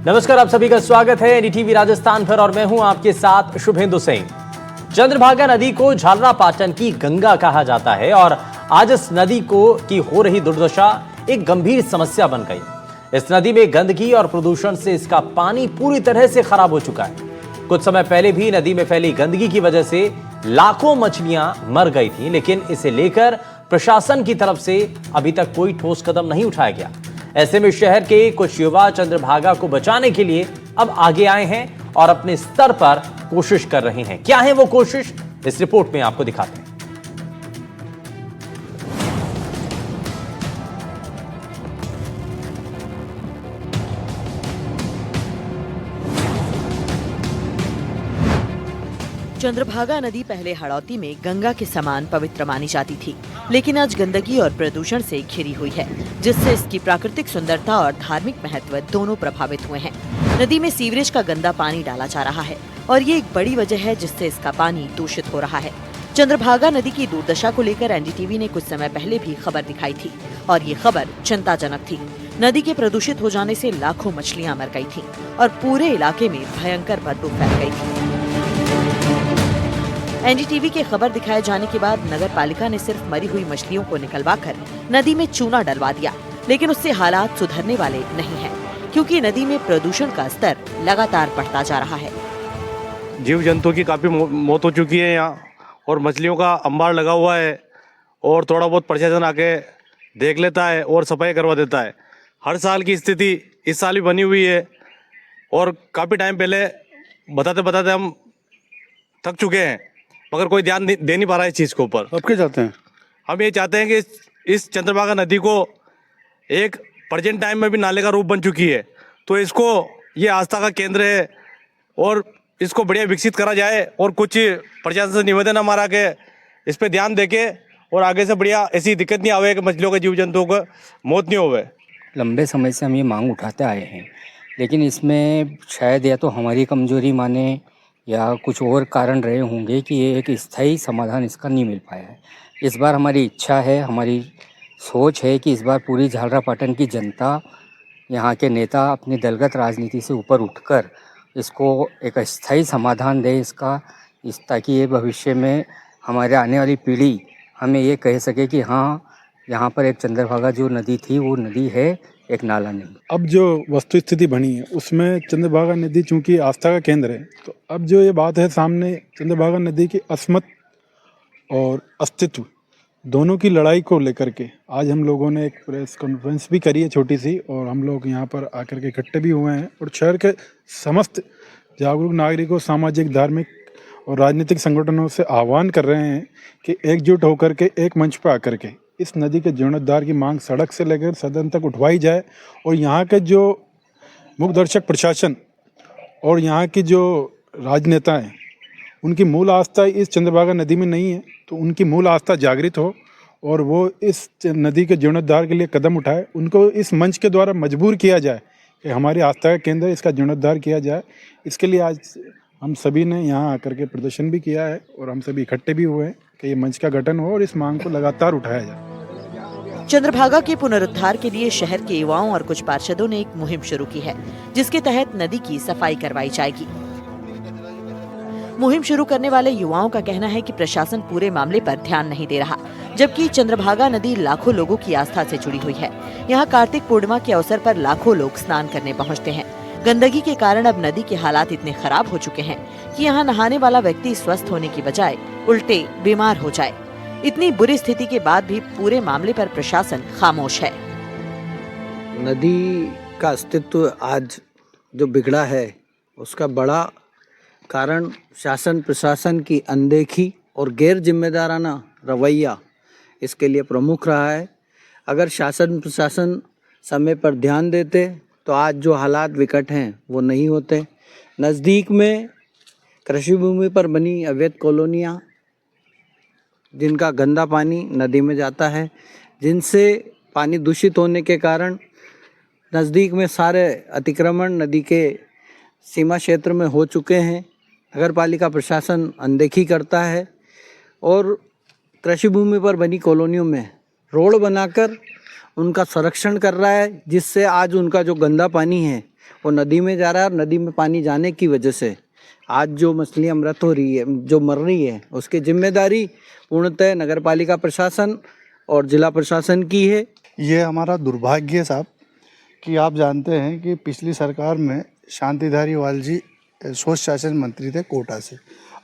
नमस्कार, आप सभी का स्वागत है एनडीटीवी राजस्थान पर और मैं हूं आपके साथ शुभेंदु सिंह। चंद्रभागा नदी को झालरापाटन की गंगा कहा जाता है और आज इस नदी की हो रही दुर्दशा एक गंभीर समस्या बन गई। इस नदी में गंदगी और प्रदूषण से इसका पानी पूरी तरह से खराब हो चुका है। कुछ समय पहले भी नदी में फैली गंदगी की वजह से लाखों मछलियां मर गई थी, लेकिन इसे लेकर प्रशासन की तरफ से अभी तक कोई ठोस कदम नहीं उठाया गया। ऐसे में शहर के कुछ युवा चंद्रभागा को बचाने के लिए अब आगे आए हैं और अपने स्तर पर कोशिश कर रहे हैं। क्या है वो कोशिश, इस रिपोर्ट में आपको दिखाते हैं। चंद्रभागा नदी पहले हड़ौती में गंगा के समान पवित्र मानी जाती थी, लेकिन आज गंदगी और प्रदूषण से घिरी हुई है, जिससे इसकी प्राकृतिक सुंदरता और धार्मिक महत्व दोनों प्रभावित हुए हैं। नदी में सीवरेज का गंदा पानी डाला जा रहा है और ये एक बड़ी वजह है जिससे इसका पानी दूषित हो रहा है। चंद्रभागा नदी की दुर्दशा को लेकर एनडीटीवी ने कुछ समय पहले भी खबर दिखाई थी और ये खबर चिंताजनक थी। नदी के प्रदूषित हो जाने से लाखों मछलियां मर गई थीं और पूरे इलाके में भयंकर बदबू फैल गई थी। एनडीटीवी के खबर दिखाए जाने के बाद नगर पालिका ने सिर्फ मरी हुई मछलियों को निकलवाकर नदी में चूना डलवा दिया, लेकिन उससे हालात सुधरने वाले नहीं हैं, क्योंकि नदी में प्रदूषण का स्तर लगातार बढ़ता जा रहा है। जीव जंतु की काफ़ी मौत हो चुकी है यहाँ, और मछलियों का अंबार लगा हुआ है और थोड़ा बहुत प्रशासन आके देख लेता है और सफाई करवा देता है। हर साल की स्थिति इस साल भी बनी हुई है और काफ़ी टाइम पहले बताते बताते हम थक चुके हैं, मगर कोई ध्यान दे नहीं पा रहा है इस चीज़ के ऊपर। अब क्या चाहते हैं? हम ये चाहते हैं कि इस चंद्रभागा नदी को एक प्रेजेंट टाइम में भी नाले का रूप बन चुकी है, तो इसको ये आस्था का केंद्र है और इसको बढ़िया विकसित करा जाए और कुछ प्रशासन से निवेदन हमारा के इस पर ध्यान देके और आगे से बढ़िया ऐसी दिक्कत नहीं आवे कि मछलियों के जीव जंतुओं को मौत नहीं होवे। लंबे समय से हम ये मांग उठाते आए हैं, लेकिन इसमें शायद या तो हमारी कमजोरी माने या कुछ और कारण रहे होंगे कि ये एक स्थायी समाधान इसका नहीं मिल पाया है। इस बार हमारी इच्छा है, हमारी सोच है कि इस बार पूरी झालरापाटन की जनता, यहाँ के नेता अपनी दलगत राजनीति से ऊपर उठकर इसको एक स्थायी समाधान दे इसका, ताकि ये भविष्य में हमारे आने वाली पीढ़ी हमें ये कह सके कि हाँ, यहाँ पर एक चंद्रभागा जो नदी थी वो नदी है, एक नाला नहीं। अब जो वस्तु स्थिति बनी है उसमें चंद्रभागा नदी चूंकि आस्था का केंद्र है, तो अब जो ये बात है सामने, चंद्रभागा नदी की अस्मत और अस्तित्व दोनों की लड़ाई को लेकर के आज हम लोगों ने एक प्रेस कॉन्फ्रेंस भी करी है छोटी सी, और हम लोग यहाँ पर आकर के इकट्ठे भी हुए हैं और शहर के समस्त जागरूक नागरिकों, सामाजिक, धार्मिक और राजनीतिक संगठनों से आह्वान कर रहे हैं कि एकजुट होकर के एक मंच पर आकर के इस नदी के जीर्णोद्धार की मांग सड़क से लेकर सदन तक उठवाई जाए। और यहाँ के जो मुखदर्शक प्रशासन और यहाँ की जो राजनेता हैं, उनकी मूल आस्था इस चंद्रभागा नदी में नहीं है, तो उनकी मूल आस्था जागृत हो और वो इस नदी के जीर्णोद्धार के लिए कदम उठाए। उनको इस मंच के द्वारा मजबूर किया जाए कि हमारी आस्था का केंद्र, इसका जीर्णोद्धार किया जाए। इसके लिए आज हम सभी ने यहाँ आकर के प्रदर्शन भी किया है और हम सभी इकट्ठे भी हुए हैं कि ये मंच का गठन हो और इस मांग को लगातार उठाया जाए। चंद्रभागा के पुनरुद्धार के लिए शहर के युवाओं और कुछ पार्षदों ने एक मुहिम शुरू की है, जिसके तहत नदी की सफाई करवाई जाएगी। मुहिम शुरू करने वाले युवाओं का कहना है कि प्रशासन पूरे मामले पर ध्यान नहीं दे रहा, जबकि चंद्रभागा नदी लाखों लोगों की आस्था से जुड़ी हुई है। यहाँ कार्तिक पूर्णिमा के अवसर पर लाखों लोग स्नान करने पहुँचते हैं। गंदगी के कारण अब नदी के हालात इतने खराब हो चुके हैं कि यहाँ नहाने वाला व्यक्ति स्वस्थ होने की बजाय उल्टे बीमार हो जाए। इतनी बुरी स्थिति के बाद भी पूरे मामले पर प्रशासन खामोश है। नदी का अस्तित्व आज जो बिगड़ा है, उसका बड़ा कारण शासन प्रशासन की अनदेखी और गैर जिम्मेदाराना रवैया इसके लिए प्रमुख रहा है। अगर शासन प्रशासन समय पर ध्यान देते तो आज जो हालात विकट हैं वो नहीं होते। नज़दीक में कृषि भूमि पर बनी अवैध कॉलोनियाँ, जिनका गंदा पानी नदी में जाता है, जिनसे पानी दूषित होने के कारण नज़दीक में सारे अतिक्रमण नदी के सीमा क्षेत्र में हो चुके हैं। नगर पालिका प्रशासन अनदेखी करता है और कृषि भूमि पर बनी कॉलोनियों में रोड बनाकर उनका संरक्षण कर रहा है, जिससे आज उनका जो गंदा पानी है वो नदी में जा रहा है और नदी में पानी जाने की वजह से आज जो मछलियाँ मृत हो रही है, जो मर रही है, उसकी जिम्मेदारी पूर्णतः नगर पालिका प्रशासन और जिला प्रशासन की है। ये हमारा दुर्भाग्य है साहब कि आप जानते हैं कि पिछली सरकार में शांति धारीवाल जी स्वच्छ शासन मंत्री थे कोटा से।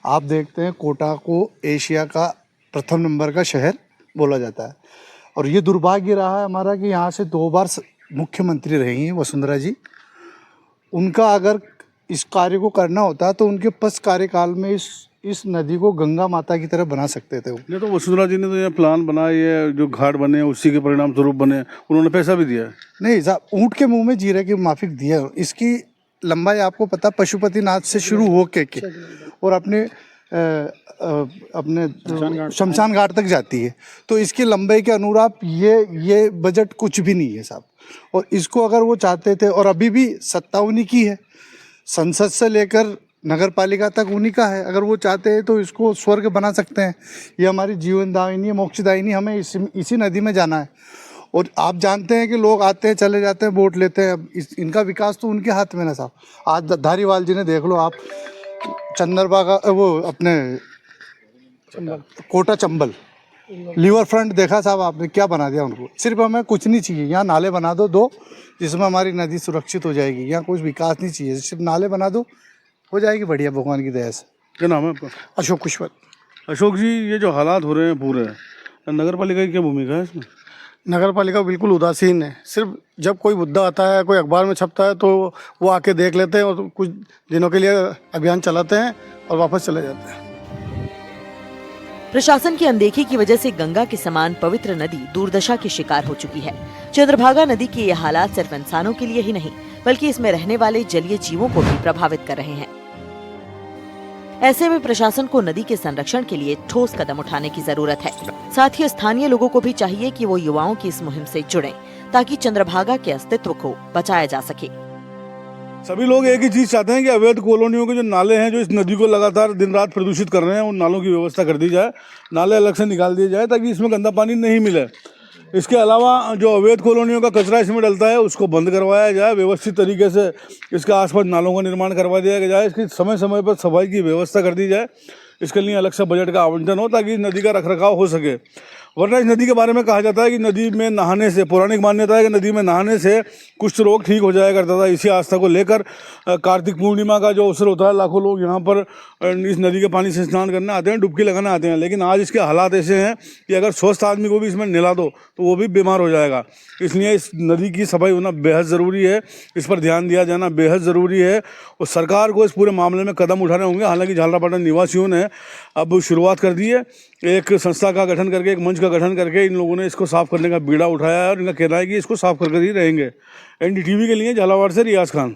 आप देखते हैं कोटा को एशिया का प्रथम नंबर का शहर बोला जाता है और ये दुर्भाग्य रहा है हमारा कि यहाँ से 2 बार मुख्यमंत्री रही हैं वसुंधरा जी। उनका अगर इस कार्य को करना होता तो उनके 5 कार्यकाल में इस नदी को गंगा माता की तरह बना सकते थे। ये तो वसुंधरा जी ने तो ये प्लान बनाया, ये जो घाट बने उसी के परिणाम स्वरूप बने, उन्होंने पैसा भी दिया है। नहीं साहब, ऊँट के मुंह में जीरे की माफिक दिया। इसकी लंबाई आपको पता पशुपतिनाथ से शुरू हो के और अपने शमशान घाट तक जाती है। तो इसकी लंबाई के अनुरूप ये बजट कुछ भी नहीं है साहब। और इसको अगर वो चाहते थे, और अभी भी सत्ता उन्हीं की है, संसद से लेकर नगर पालिका तक उन्हीं का है, अगर वो चाहते हैं तो इसको स्वर्ग बना सकते हैं। ये हमारी जीवनदायिनी है, मोक्षदायिनी, हमें इसी नदी में जाना है। और आप जानते हैं कि लोग आते हैं चले जाते हैं, वोट लेते हैं, इनका विकास तो उनके हाथ में ना साहब। आज धारीवाल जी ने देख लो आप, चंद्रबागा वो अपने कोटा चंबल लीवर फ्रंट देखा साहब आपने, क्या बना दिया उनको। सिर्फ हमें कुछ नहीं चाहिए, यहाँ नाले बना दो जिसमें हमारी नदी सुरक्षित हो जाएगी। यहाँ कुछ विकास नहीं चाहिए, सिर्फ नाले बना दो, हो जाएगी बढ़िया भगवान की दया से। क्या नाम है आपका? अशोक कुशवत। अशोक जी, ये जो हालात हो रहे हैं पूरे, नगर पालिका की क्या भूमिका है इसमें? नगर पालिका बिल्कुल उदासीन है। सिर्फ जब कोई मुद्दा आता है, कोई अखबार में छपता है तो वो आके देख लेते हैं और कुछ दिनों के लिए अभियान चलाते हैं और वापस चले जाते हैं। प्रशासन की अनदेखी की वजह से गंगा के समान पवित्र नदी दुर्दशा की शिकार हो चुकी है। चंद्रभागा नदी के ये हालात सिर्फ इंसानों के लिए ही नहीं, बल्कि इसमें रहने वाले जलीय जीवों को भी प्रभावित कर रहे हैं। ऐसे में प्रशासन को नदी के संरक्षण के लिए ठोस कदम उठाने की जरूरत है। साथ ही स्थानीय लोगों को भी चाहिए कि वो युवाओं की इस मुहिम से जुड़ें, ताकि चंद्रभागा के अस्तित्व को बचाया जा सके। सभी लोग एक ही चीज़ चाहते हैं कि अवैध कॉलोनियों के जो नाले हैं, जो इस नदी को लगातार दिन रात प्रदूषित कर रहे हैं, उन नालों की व्यवस्था कर दी जाए, नाले अलग से निकाल दिए जाए ताकि इसमें गंदा पानी नहीं मिले। इसके अलावा जो अवैध कॉलोनियों का कचरा इसमें डलता है उसको बंद करवाया जाए, व्यवस्थित तरीके से इसके आसपास नालों का निर्माण करवा दिया जाए, इसकी समय समय पर सफाई की व्यवस्था कर दी जाए, इसके लिए अलग से बजट का आवंटन हो ताकि नदी का रखरखाव हो सके। वरना इस नदी के बारे में कहा जाता है कि नदी में नहाने से, पौराणिक मान्यता है कि नदी में नहाने से कुष्ठ रोग ठीक हो जाया करता था। इसी आस्था को लेकर कार्तिक पूर्णिमा का जो अवसर होता है, लाखों लोग यहाँ पर इस नदी के पानी से स्नान करने आते हैं, डुबकी लगाने आते हैं। लेकिन आज इसके हालात ऐसे हैं कि अगर स्वस्थ आदमी को भी इसमें नहला दो तो वो भी बीमार हो जाएगा। इसलिए इस नदी की सफाई होना बेहद ज़रूरी है, इस पर ध्यान दिया जाना बेहद ज़रूरी है और सरकार को इस पूरे मामले में कदम उठाने होंगे। हालांकि झालरापाटन निवासियों ने अब शुरुआत कर दी है, एक संस्था का गठन करके, एक मंच का गठन करके इन लोगों ने इसको साफ़ करने का बीड़ा उठाया है और इनका कहना है कि इसको साफ़ करके ही रहेंगे। NDTV के लिए झालावाड़ से रियाज खान।